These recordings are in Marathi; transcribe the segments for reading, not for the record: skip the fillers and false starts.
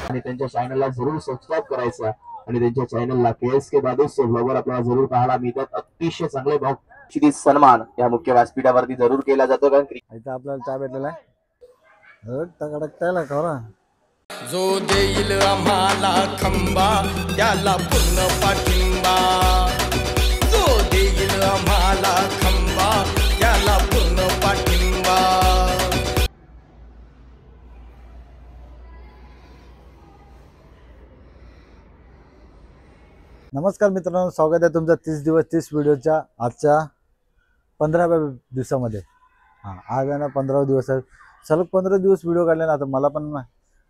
आणि त्यांच्या चॅनलला जरूर सबस्क्राईब करायचं आणि त्यांच्या चॅनलला KSK दादोस ब्लॉगर आपल्याला जरूर पाहायला मिळतात। अतिशय चांगले बक्षीस सन्मान या मुख्य व्यासपीठावरती जरूर केला जातो। कारण इथं आपल्याला चहा भेटलेला आहे तगडकतायला खरा जो देईल आम्हाला खंबा त्याला पूर्ण पाठिंबा, जो देईल आम्हाला खंबा त्याला पूर्ण पाठिंबा। नमस्कार मित्रांनो, स्वागत आहे तुमचं 30 दिवस 30 व्हिडिओच्या आजच्या 15व्या दिवसामध्ये। आज आहे ना 15वा दिवस आहे। सलग 15 दिवस व्हिडिओ काढले ना। आता मला पण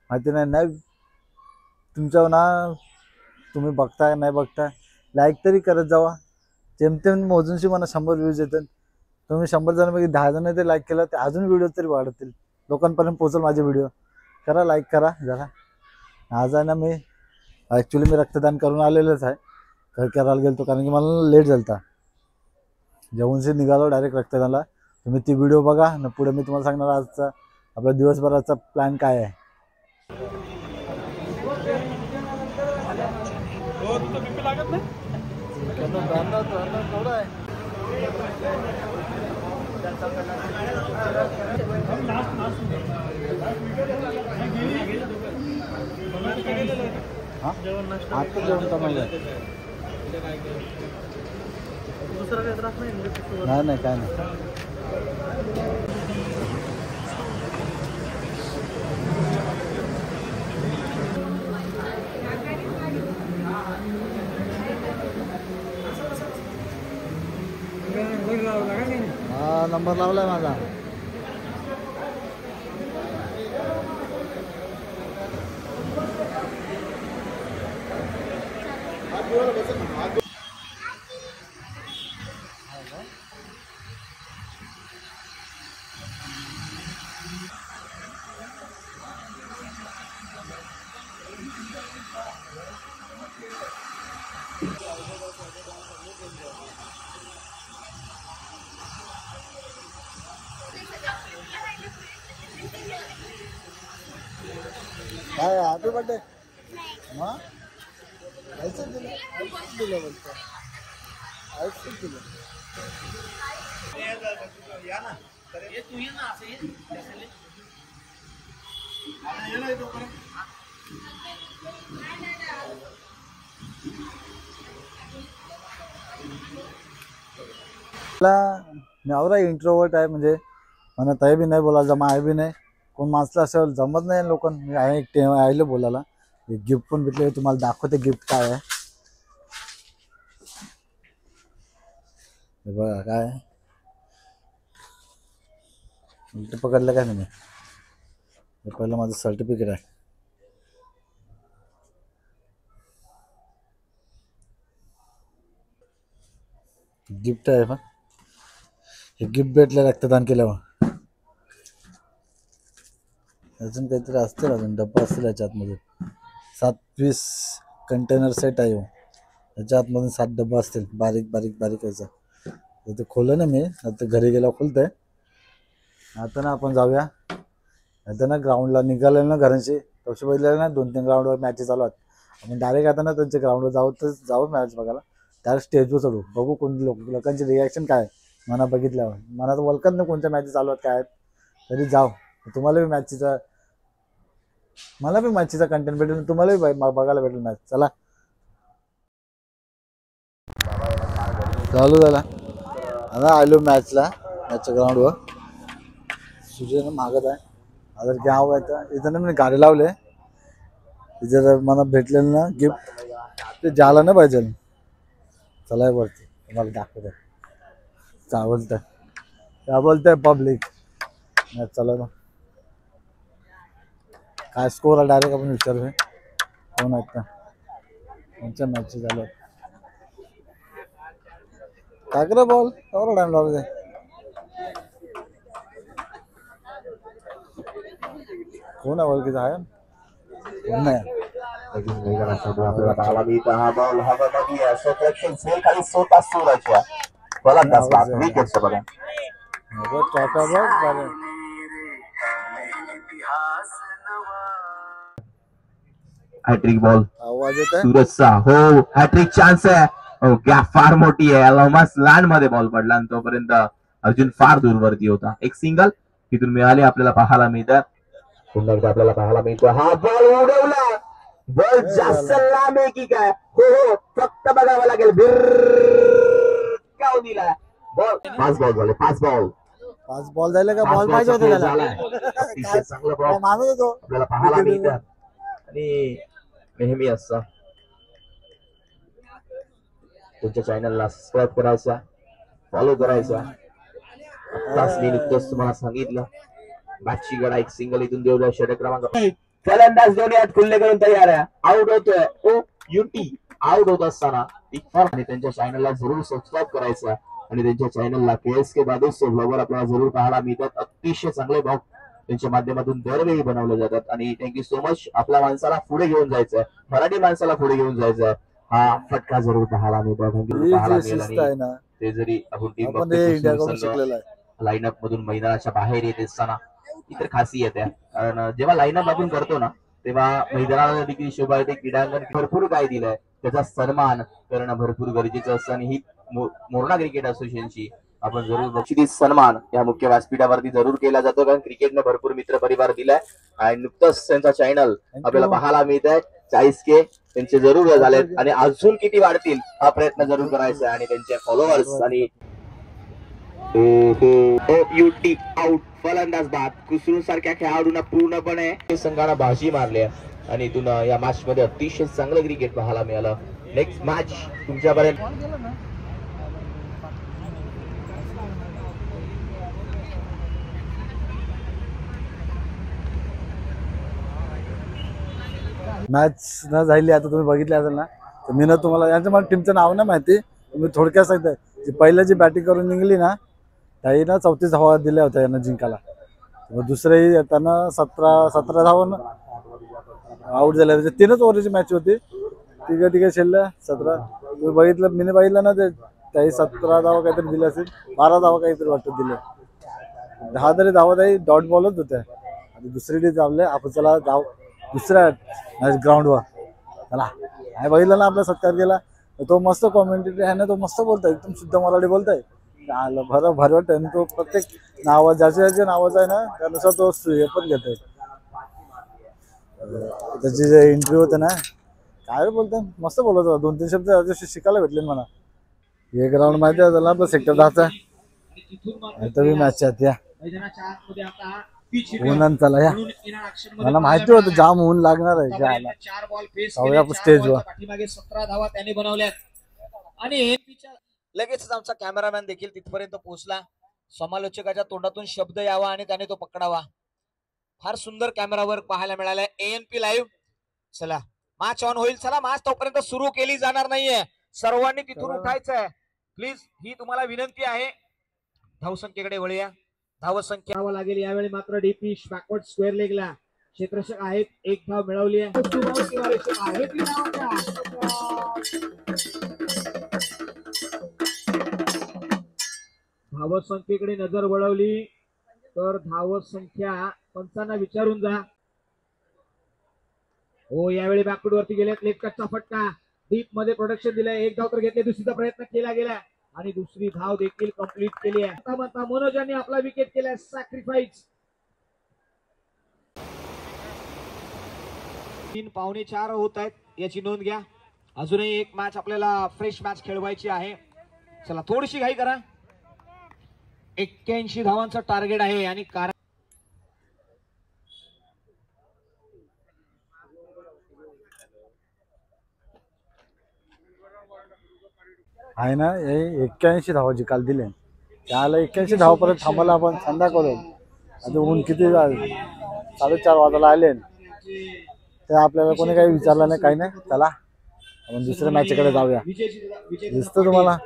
माहिती नाही तुमच्या ना तुम्ही बघताय नाही बघताय लाईक तरी करत जावा। जेमतेम मोजूनशी मला 100 व्ह्यूज येतात। तुम्ही 100 जणांपैकी 10 जण ते लाईक केलं तर अजून व्हिडिओ तरी वाढतील, लोकांपर्यंत पोहोचेल माझे व्हिडिओ। करा लाईक करा जरा। आज आहे ना मी ॲक्च्युली मी रक्तदान करून आलेलोच आहे। घर करायला गेलो कारण की मला लेट झालता, जेवणशी निघालो डायरेक्ट रक्तदानाला। तुम्ही ती व्हिडिओ बघा ना, पुढे मी तुम्हाला सांगणार आजचा आपला दिवसभराचा प्लॅन काय आहे। आता जेवण कमायला दुसरा काही त्रास नाही काय नाही। हा नंबर लावलाय माझा। काय हॅपी बर्थडे मग ऐसे दिलं बोलतो ऐसे दिलं या ना ये तू ये ना असं ये ये ना तो नवरा इंट्रोवर्ट आहे, म्हणजे मला तय बी नाही बोला जमा आहे बी नाही। कोण माणसं असं जमत नाही लोकांना। मी आहे एक आयलो बोलायला। गिफ्ट पण भेटले, तुम्हाला दाखवते गिफ्ट काय आहे। बघा काय उलट पकडलं काय नाही। हे पहिलं माझं सर्टिफिकेट आहे। गिफ्ट आहे पण हे गिफ्ट भेटलं रक्तदान केल्यावर। अजून काहीतरी असतील, अजून डब्बा असतील याच्या आतमध्ये। 7 पीस कंटेनर सेट आहे याच्या आतमधून 7 डब्बा असतील, बारीक बारीक बारीक याचा। ते खोलं ना मी आता घरी गेला खोलतंय। आता ना आपण जाऊया आता ना ग्राउंडला निघाले ना घरांशी तसे बघितले ना 2-3 ग्राउंडवर मॅचेस चालू आहेत। आपण डायरेक्ट आता ना त्यांच्या ग्राउंडवर जाऊ मॅच बघायला। डायरेक्ट स्टेजवर चढू, बघू कोण लोकांचे रिॲक्शन काय मना बघितल्यावर। मला तर वलकत ना कोणत्या मॅचेस चालू आहेत काय आहेत, तरी जाऊ। तुम्हाला बी मॅचचा मला बी मॅचचा कंटेंट भेटेल, तुम्हाला बी बघायला भेटेल मॅच। चला चालू झाला आता आलो मॅचला, मॅचच्या ग्राउंडवर। सुजय मागत आहे अगर गाव आहे तर इथं ना मी गाडी लावले। जर मला भेटलेलं ना गिफ्ट ते झालं ना पाहिजे। चला वरती तुम्हाला दाखवतो काय बोलतंय पब्लिक। चला ना काय स्कोर आहे डायरेक्ट आपण विचारूया कोण आहेत का कोणत्या मॅचेस झालं काय करा बॉल एवढा टाइम लागू कोण आहे ओळखीचा आहे कोण नाही आपल्याला पाहायला मिळत हा बॉल हवेमध्ये क्षेत्ररक्षण सेल खाली स्वतः सुराच्या फलंदाज विकेटचं बघा चौथा बघ हॅट्रिक बॉल आवाज येत आहे. सूरजचा हो हॅट्रिक चान्स आहे. हो गॅप फार मोठी आहे. ऑलमोस्ट लँड मध्ये बॉल पडला आणि तोपर्यंत अर्जुन फार दूरवरती होता. एक सिंगल तिथून मिळाली आपल्याला पाहायला मिळतं. पुन्हा एकदा आपल्याला पाहायला मिळतो. हा बॉल उडवला. बॉल जास्त लांब आहे की काय? हो हो फक्त बघावं लागेल. भिरकाव दिला बॉल. 5 बॉल झाले. 5 बॉल 5 बॉल झाले का? बॉल पाहिजे होते त्याला. अतिशय चांगला बॉल मानत होतो आपल्याला पाहायला मिळतं. आणि नेहमी असं तुमच्या चॅनलला सबस्क्राईब करायचा, फॉलो करायचा. आताच मी नुकतंच तुम्हाला सांगितलं मॅचची गडा एक सिंगल इथून देऊया. षटक क्रमांक फलंदाज दोन्ही हात खुल्ले करून तयार आहे. आउट होतोय. ओ युटी आउट होत असताना आणि त्यांच्या चॅनलला जरूर सबस्क्राईब करायचं आणि त्यांच्या चॅनलला KSK दादूस ब्लॉगर आपल्याला जरूर पाहायला मिळतात. अतिशय चांगले ब्लॉग त्यांच्या माध्यमातून दरवेळी बनवले जातात. आणि थँक्यू सो मच. आपल्या माणसाला पुढे घेऊन जायचंय, मराठी माणसाला पुढे घेऊन जायचंय. हा फटका जरूर पाहायला मिळतो. पाहायला मिळेल. आणि ते जरी आपण टीम लाईनअप मधून मैदानाच्या बाहेर येत असताना इतर खासियत आहे. कारण जेव्हा लाईनअप आपण करतो ना तेव्हा मैदानाला देखील शोभा येते. क्रीडांगण भरपूर काय दिलंय त्याचा सन्मान करणं भरपूर गरजेचं असतं. आणि ही मोरणा क्रिकेट असोसिएशनची आपण जरूर बक्षीस सन्मान या मुख्य व्यासपीठावरती जरूर केला जातो. कारण क्रिकेटने भरपूर मित्र परिवार दिलाय. आणि नुकतंच त्यांचा चॅनल आपल्याला पाहायला मिळत आहे. 40K त्यांचे जरूर झालेत आणि अजून किती वाढतील हा प्रयत्न जरूर करायचा आहे. आणि त्यांचे फॉलोअर्स आणि युटी आउट. फलंदाज बाद. कुसरून सारख्या खेळाडूंना पूर्णपणे संघानं बाजी मारली आहे. आणि इथून या मॅच मध्ये अतिशय चांगलं क्रिकेट पाहायला मिळालं. नेक्स्ट मॅच तुमच्यापर्यंत मॅच न झाली. आता तुम्ही बघितले असेल ना तर मी ना तुम्हाला यांचं मला टीमचं नाव नाही माहिती. मी थोडक्यात सांगतोय जी पहिलं जी बॅटिंग करून निघली ना त्याही ना 34 धावा दिल्या होत्या यांना जिंकायला. मग दुसरेही त्यांना 17 धावा आउट झाल्या. म्हणजे 3च ओव्हरची मॅच होती. तिघे शेलल्या 17. तुम्ही बघितलं मी बघितलं ना ते त्याही 17 धावा काहीतरी दिले असेल. 12 धावा काहीतरी वाटत दिले. 10 तरी धावा त्याही डॉट बॉलच होत्या. आणि दुसरी टी धावले. आपण चला धाव दुसऱ्या ग्राउंडवर चला. काय बघितलं ना आपला सत्कार केला. तो मस्त कॉमेंटेटर आहे ना. तो मस्त बोलतोय. एकदम शुद्ध मराठी बोलतोय. भर भारी वाटतं. आणि तो प्रत्येक नाव ज्याच्या नावाचं आहे ना त्यानुसार तो हे पण घेतोय. त्याची जे इंटरव्ह्यू होते ना काय बोलतोय मस्त बोलत होता. 2-3 शब्द त्याच्याशी शिकायला भेटले मला. हे ग्राउंड माहिती आहे ना आपलं सेक्टर 10चा. तरी मॅच आहेत या ऊन चला या. मला माहिती होतं जाम ऊन लागणार आहे. स्टेजवर 17 धावा त्यांनी बनवल्यात. आणि लगेचच आमचा कॅमेरामॅन देखील तिथपर्यंत पोहोचला. समालोचकाच्या तोंडातून शब्द यावा आणि त्याने तो पकडावा. फार सुंदर कॅमेरा वर्क पाहायला मिळालाय. ANP live. चला मॅच ऑन होईल. चला मॅच तोपर्यंत सुरू केली जाणार नाहीये. सर्वांनी तिथून उठायचंय प्लीज. ही तुम्हाला विनंती आहे. धावसंख्येकडे वळूया. धावसंख्या लागेल यावेळी मात्र डीपी बॅकवर्ड स्क्वेअर लेगला क्षेत्ररक्षक आहेत. 1 धाव मिळवली आहे. धावसंख्येकडे नजर वळवली तर धावसंख्या पंचांना विचारून जा. हो यावेळी बॅकवर्ड वरती गेलेत. लेग कटचा फटका डीप मध्ये प्रोडक्शन दिलंय. 1 धाव तर घेतले. दुसरीचा प्रयत्न केला गेला आणि दुसरी धाव देखील कंप्लीट केली आहे. मनोज यांनी आपला विकेट केलाय. सॅक्रिफाईस. 3:45 होत आहेत याची नोंद घ्या. अजूनही एक मॅच आपल्याला फ्रेश मॅच खेळवायची आहे. चला थोडीशी घाई करा. 81 धावांचं टार्गेट आहे. आणि आहे ना 81 धावा जी काल दिले त्याला 81 धावा परत थांबायला आपण संध्याकाळी. आता ऊन किती 4:30 वाजायला आले. ते आपल्याला कोणी काही विचारलं नाही काही नाही. चला आपण दुसऱ्या मॅचकडे जाऊया. दिसतं तुम्हाला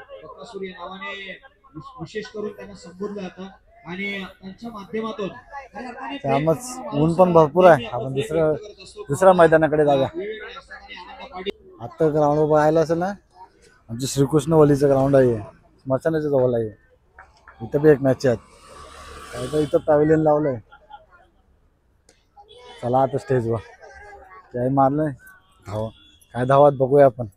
विशेष करून त्यांना संबोधलं जातं आणि त्यांच्या माध्यमातून त्यामुळेच ऊन पण भरपूर आहे. आपण दुसऱ्या मैदानाकडे जाऊया. आता ग्राउंड पाहायला असेल ना आमचे श्रीकृष्ण वलीचं ग्राउंड आहे. स्मशानाच्या जवळ आहे. इथं बी एक मॅच आहेत. आता इथं पॅव्हलियन लावलंय. चला आता स्टेजवर काय मारलंय धावा, काय धावात बघूया आपण.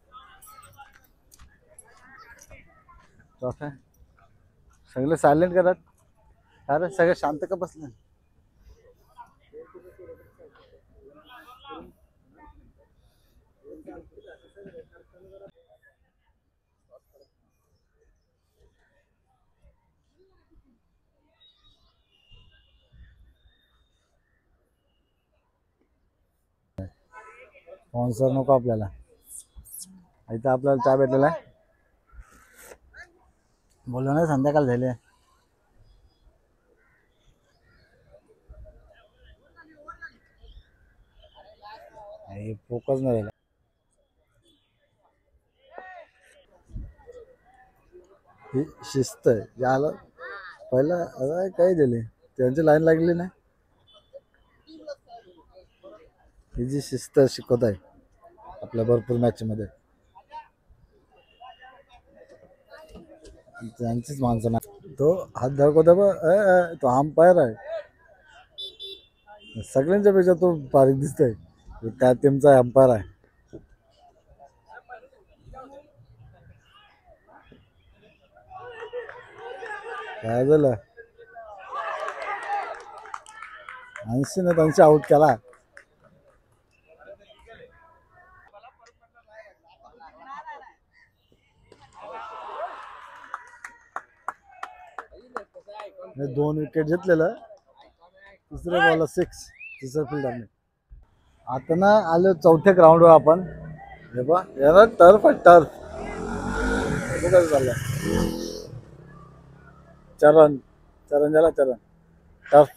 काय सगळे सायलेंट करत, अरे सगळे शांत का बसले. स्पॉन्सर नको आपल्याला, इथं आपल्याला चहा भेटलेला आहे. बोललो ना संध्याकाळ झाले. फोकस नाही राहिला. ही शिस्त आहे याला पहिला. अरे काय दिले त्यांची लाईन लागली नाही. ही जी शिस्त शिकवत आहे आपल्या भरपूर मॅच मध्ये, त्यांचीच माणसं नाही. तो हात दाखवता बा, तो अंपायर आहे. सगळ्यांच्या पेक्षा तो बारीक दिसतोय. त्या टीमचा अंपायर आहे. काय झालं 80 ना 80 आउट केला. दोन विकेट घेतलेलं. तिसऱ्या बॉलला 6, तिसऱ्या फिल्डरने. आता ना आलो चौथ्या ग्राउंडवर आपण. हे बा याला टर्फ आहे, टर्फ. काय चाललंय चरण झाला चरण टर्फ,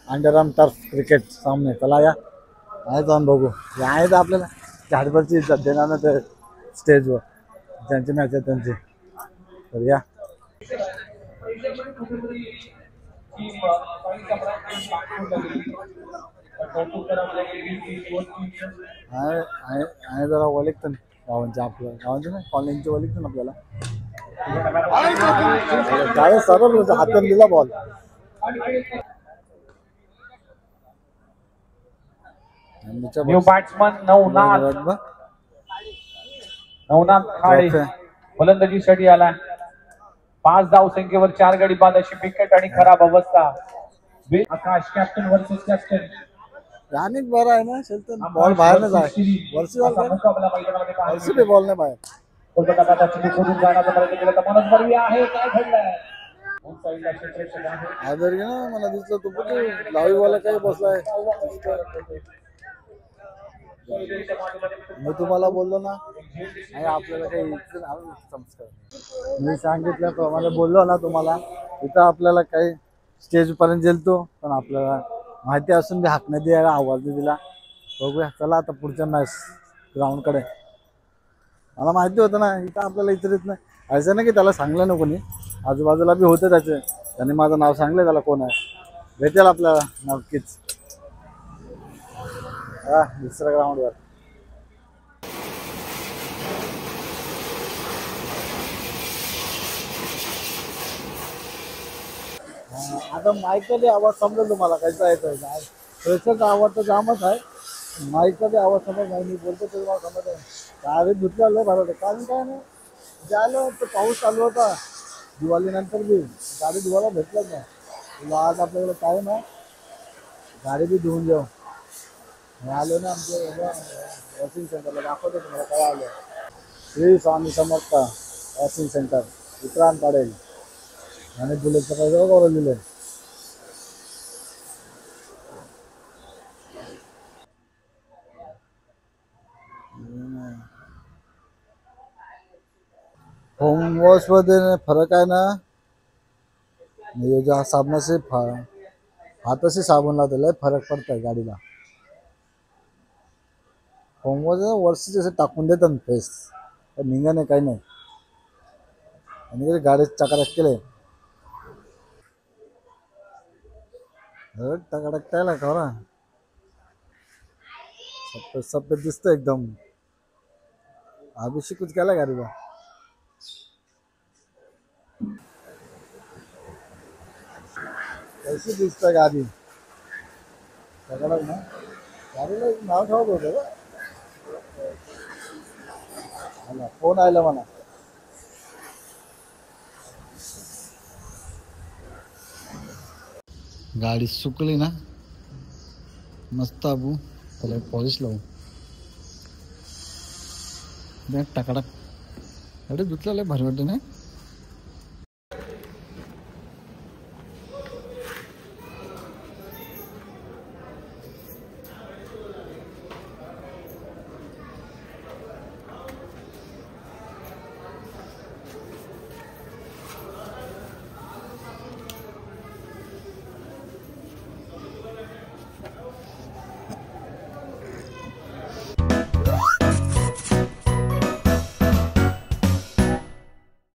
अंडरआर्म टर्फ क्रिकेट सामने. चला या आहे जाऊन बघू. हे आहेत आपल्याला झाडभरची इज्जत देणार ना ते स्टेजवर, ज्यांची मॅच आहे त्यांची. तर या आहे जरा ओळखतं गावांचे, आपलं गावांचे नाही कॉलेजचे ओळखतं ना आपल्याला. काय सरळ हातात दिला ball. New batsman Navnath Khade फलंदाजीसाठी आला. 5 धावसंख्येवर 4 गडी बाद अशी विकेट आणि खराब अवस्था. आकाश कॅप्टन वर्सेस कॅप्टन. रानिक बरं आहे ना शेल्टन. बॉल बाहेर नाही जाय. वर्षी बॉल नाही बाहेर. कोलकाता पदाची करून जाण्याचा प्रयत्न केला तर मनोज बर्वे आहे. काय घडलंय आदर घे ना. मला दिसलं तू कुठे लावीवाला काही बसलाय. मी तुम्हाला बोललो ना आपल्याला काही संस्कार. मी सांगितल्याप्रमाणे बोललो ना तुम्हाला, इथं आपल्याला काही स्टेज पर्यंत गेलतो पण आपल्याला माहिती असून बी हाक नाही द्यायला, आवाज नाही दिला. बघूया चला आता पुढच्या मॅच ग्राउंडकडे. मला माहिती होतं ना इथं आपल्याला इतरत नाही. असं नाही की त्याला सांगलं ना कोणी, आजूबाजूला बी होते त्याचे. त्यांनी माझं नाव सांगलं त्याला कोण आहे. भेटेल आपल्याला नक्कीच. हा दुसऱ्या ग्राउंडवर. आता माईकचा आवाज समजेल तुम्हाला कायचा येतोय. प्रेशरचा आवाज तर जामच आहे. माईकचा आवाज समज नाही. मी बोलतो ते तुम्हाला समज आहे. गाडी धुतल्या भरवलं कारण काय नाही झालं तर पाऊस चालू होता दिवाळीनंतर बी. गाडी धुवायला भेटलंच नाही. तुला आज आपल्याकडे टाईम आहे, गाडी बी धुवून जाऊ. आलो ना आमच्या वॉशिंग सेंटरला, दाखवतो तुम्हाला काय आलं. श्री स्वामी समर्थ वॉशिंग सेंटर विक्रांत पाडेल आणि बुलेटचं काय गौरव दिलंय. होम वॉश मध्ये फरक आहे ना. जो साबणाचे हाताशी साबण लावलेला फरक पडतोय गाडीला. होम वॉश वर्षी जसे टाकून देतात फेस, निघा नाही काही नाही. आणि गाडी चकाचक केले टकाटक त्याला खरा सफेद सफेद दिसतं एकदम. अभिषेकच केला गाडीला. कशी दिसतं गाडी सगळं ना गाडीला नाव ठेवत होतं का मला फोन आला मला गाडी सुकली ना मस्त आबू त्याला पॉलिश लावू टाकाटाक गाडी धुतलेलं भारी वाटते ना